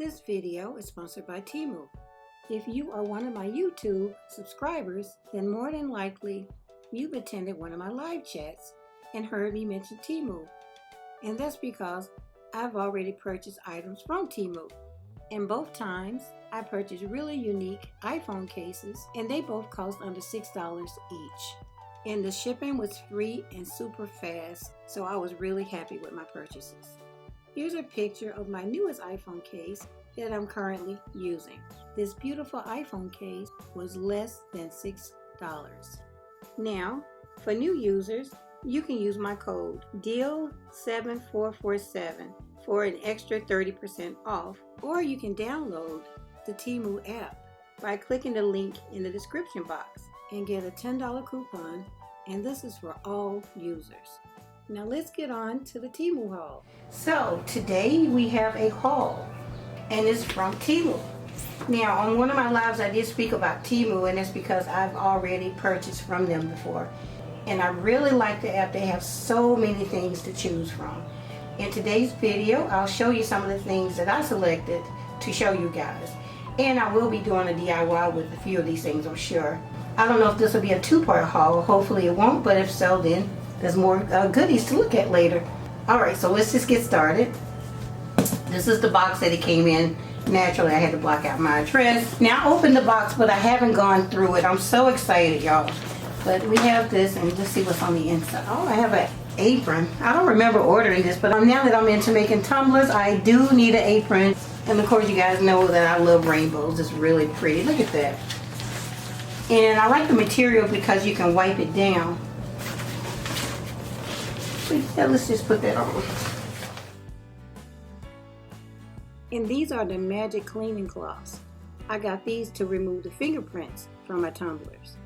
This video is sponsored by TEMU. If you are one of my YouTube subscribers, then more than likely you've attended one of my live chats and heard me mention TEMU. And that's because I've already purchased items from TEMU. And both times I purchased really unique iPhone cases, and they both cost under $6 each. And the shipping was free and super fast, so I was really happy with my purchases. Here's a picture of my newest iPhone case that I'm currently using. This beautiful iPhone case was less than $6. Now, for new users, you can use my code DEAL7447 for an extra 30% off, or you can download the TEMU app by clicking the link in the description box and get a $10 coupon, and this is for all users. Now let's get on to the TEMU haul. So today we have a haul, and it's from TEMU. Now on one of my lives I did speak about TEMU, and that's because I've already purchased from them before. And I really like the app. They have so many things to choose from. In today's video, I'll show you some of the things that I selected to show you guys. And I will be doing a DIY with a few of these things, I'm sure. I don't know if this will be a two-part haul. Hopefully it won't, but if so, then there's more goodies to look at later. Alright, so let's just get started. This is the box that it came in. Naturally, I had to block out my address. Now, I opened the box, but I haven't gone through it. I'm so excited, y'all. But we have this, and let's see what's on the inside. Oh, I have an apron. I don't remember ordering this, but now that I'm into making tumblers, I do need an apron. And of course, you guys know that I love rainbows. It's really pretty. Look at that. And I like the material because you can wipe it down. So yeah, let's just put that on. And these are the magic cleaning cloths. I got these to remove the fingerprints from my tumblers.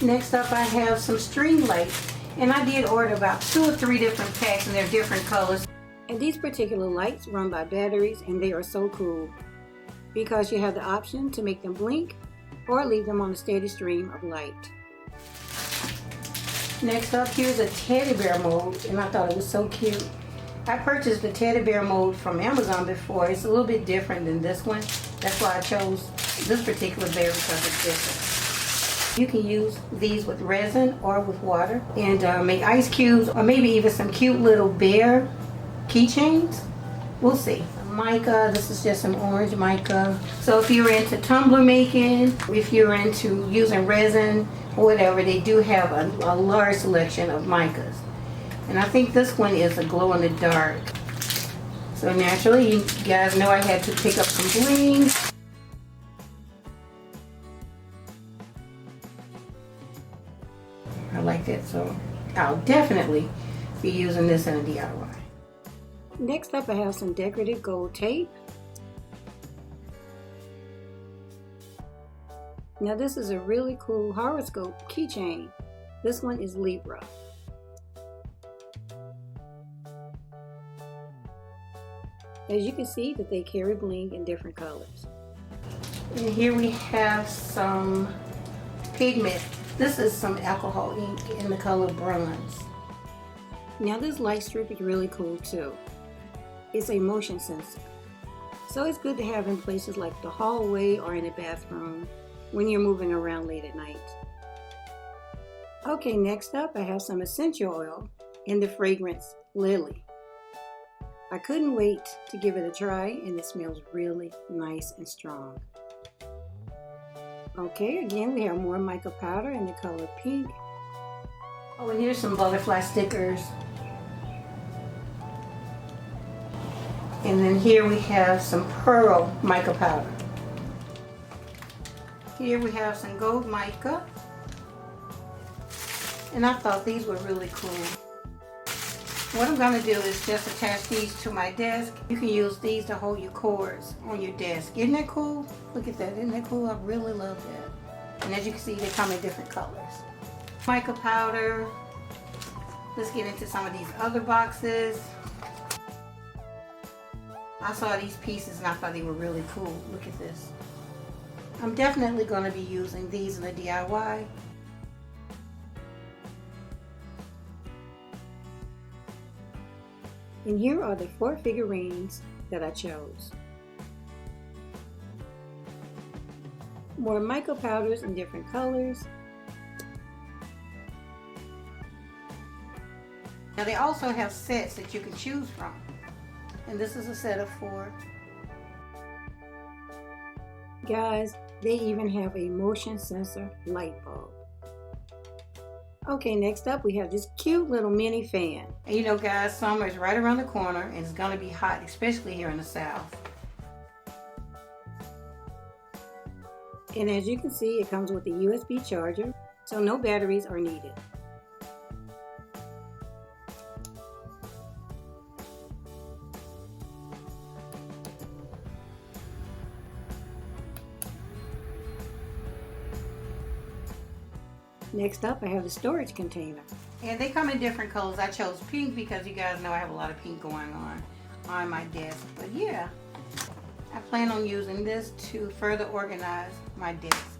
Next up, I have some string lights, and I did order about 2 or 3 different packs, and they're different colors. And these particular lights run by batteries, and they are so cool because you have the option to make them blink or leave them on a steady stream of light. Next up, here's a teddy bear mold, and I thought it was so cute. I purchased the teddy bear mold from Amazon before. It's a little bit different than this one. That's why I chose this particular bear, because it's different. You can use these with resin or with water and make ice cubes, or maybe even some cute little bear keychains. We'll see. Mica, this is just some orange mica. So if you're into tumbler making, if you're into using resin or whatever, they do have a large selection of micas. And I think this one is a glow in the dark. So naturally, you guys know I had to pick up some bling. I like that, so I'll definitely be using this in a DIY. Next up, I have some decorative gold tape. Now this is a really cool horoscope keychain. This one is Libra. As you can see that they carry bling in different colors. And here we have some pigment. This is some alcohol ink in the color bronze. Now this light strip is really cool too. It's a motion sensor. So it's good to have in places like the hallway or in a bathroom when you're moving around late at night. Okay, next up I have some essential oil in the fragrance Lily. I couldn't wait to give it a try, and it smells really nice and strong. Okay, again we have more mica powder in the color pink. Oh, and here's some butterfly stickers. And then here we have some pearl mica powder. Here we have some gold mica. And I thought these were really cool. What I'm going to do is just attach these to my desk. You can use these to hold your cords on your desk. Isn't that cool? Look at that. Isn't that cool? I really love that. And as you can see, they come in different colors. Mica powder. Let's get into some of these other boxes. I saw these pieces and I thought they were really cool. Look at this. I'm definitely going to be using these in a DIY. And here are the 4 figurines that I chose. More mica powders in different colors. Now they also have sets that you can choose from. And this is a set of 4. Guys, they even have a motion sensor light bulb. Okay, next up we have this cute little mini fan. And you know guys, summer is right around the corner and it's gonna be hot, especially here in the South. And as you can see, it comes with a USB charger, so no batteries are needed. Next up, I have the storage container. And they come in different colors. I chose pink because you guys know I have a lot of pink going on my desk. But yeah, I plan on using this to further organize my desk.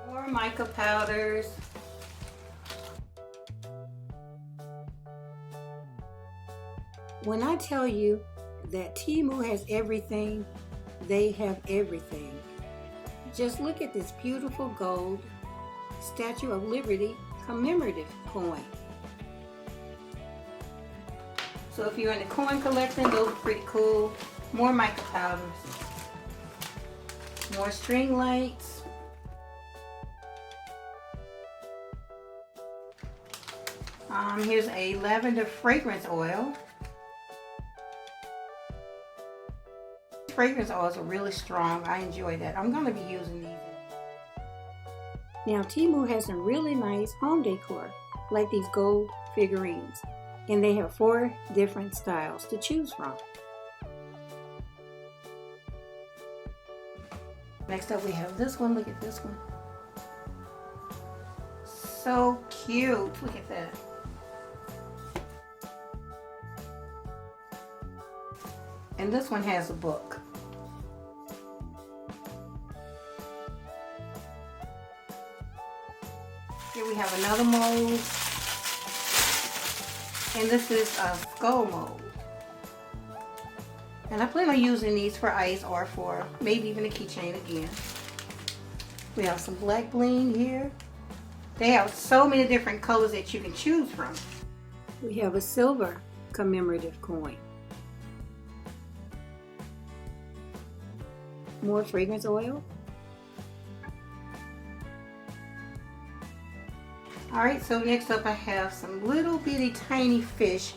More mica powders. When I tell you that TEMU has everything, they have everything. Just look at this beautiful gold Statue of Liberty commemorative coin. So if you're into coin collecting, those are pretty cool. More mica powders. More string lights. Here's a lavender fragrance oil. Fragrance oils are really strong. I enjoy that. I'm going to be using these. Now TEMU has some really nice home decor, like these gold figurines. And they have 4 different styles to choose from. Next up we have this one. Look at this one. So cute. Look at that. And this one has a book. Here we have another mold. And this is a skull mold. And I plan on using these for ice or for maybe even a keychain again. We have some black bling here. They have so many different colors that you can choose from. We have a silver commemorative coin. More fragrance oil. Alright, so next up I have some little bitty tiny fish,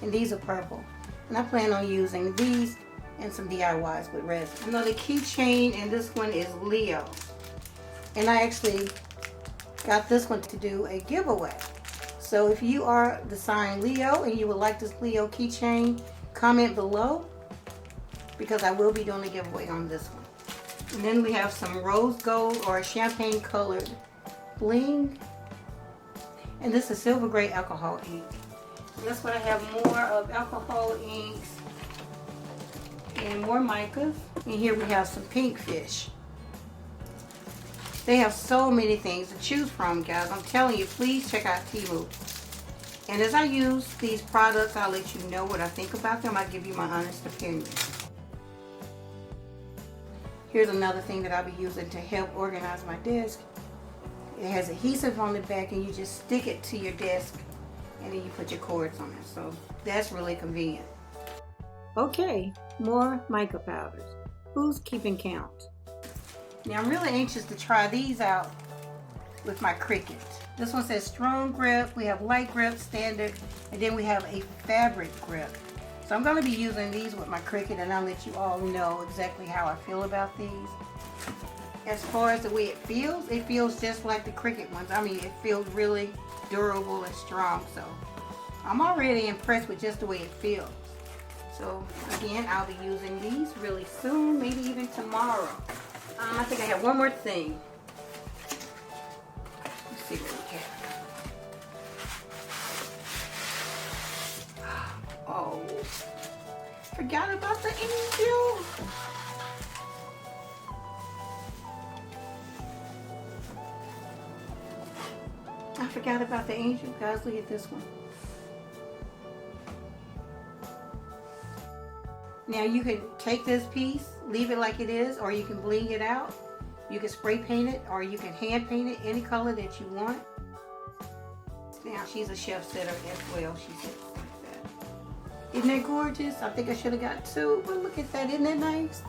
and these are purple. And I plan on using these and some DIYs with resin. Another keychain, and this one is Leo. And I actually got this one to do a giveaway. So if you are the sign Leo and you would like this Leo keychain, comment below, because I will be doing a giveaway on this one. And then we have some rose gold or champagne colored bling. And this is silver gray alcohol ink. And that's what I have, more of alcohol inks and more micas. And here we have some pink fish. They have so many things to choose from, guys. I'm telling you, please check out TEMU. And as I use these products, I'll let you know what I think about them. I'll give you my honest opinion. Here's another thing that I'll be using to help organize my desk. It has adhesive on the back and you just stick it to your desk and then you put your cords on it. So that's really convenient. Okay, more mica powders. Who's keeping count? Now I'm really anxious to try these out with my Cricut. This one says strong grip. We have light grip, standard, and then we have a fabric grip. So I'm going to be using these with my Cricut, and I'll let you all know exactly how I feel about these. As far as the way it feels just like the Cricut ones. I mean, it feels really durable and strong. So I'm already impressed with just the way it feels. So again, I'll be using these really soon, maybe even tomorrow. I think I have one more thing. Let's see what we have. Oh, forgot about the angel. I forgot about the angel. Guys, look at this one. Now you can take this piece, leave it like it is, or you can bling it out. You can spray paint it, or you can hand paint it any color that you want. Now she's a chef setter as well. She said like that. Isn't that gorgeous? I think I should have got two, but look at that. Isn't that nice?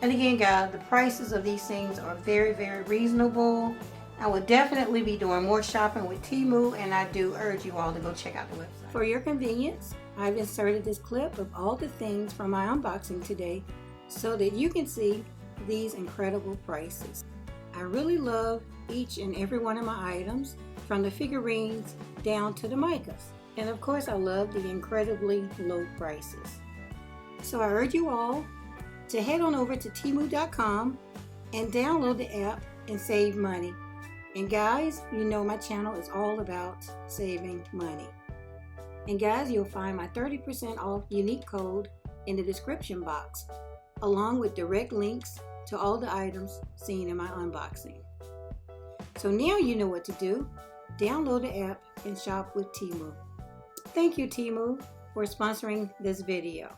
And again, guys, the prices of these things are very, very reasonable. I will definitely be doing more shopping with TEMU, and I do urge you all to go check out the website. For your convenience, I've inserted this clip of all the things from my unboxing today so that you can see these incredible prices. I really love each and every one of my items, from the figurines down to the micas. And of course, I love the incredibly low prices. So I urge you all to head on over to TEMU.com and download the app and save money. And guys, you know my channel is all about saving money. And guys, you'll find my 30% off unique code in the description box, along with direct links to all the items seen in my unboxing. So now you know what to do. Download the app and shop with TEMU. Thank you, TEMU, for sponsoring this video.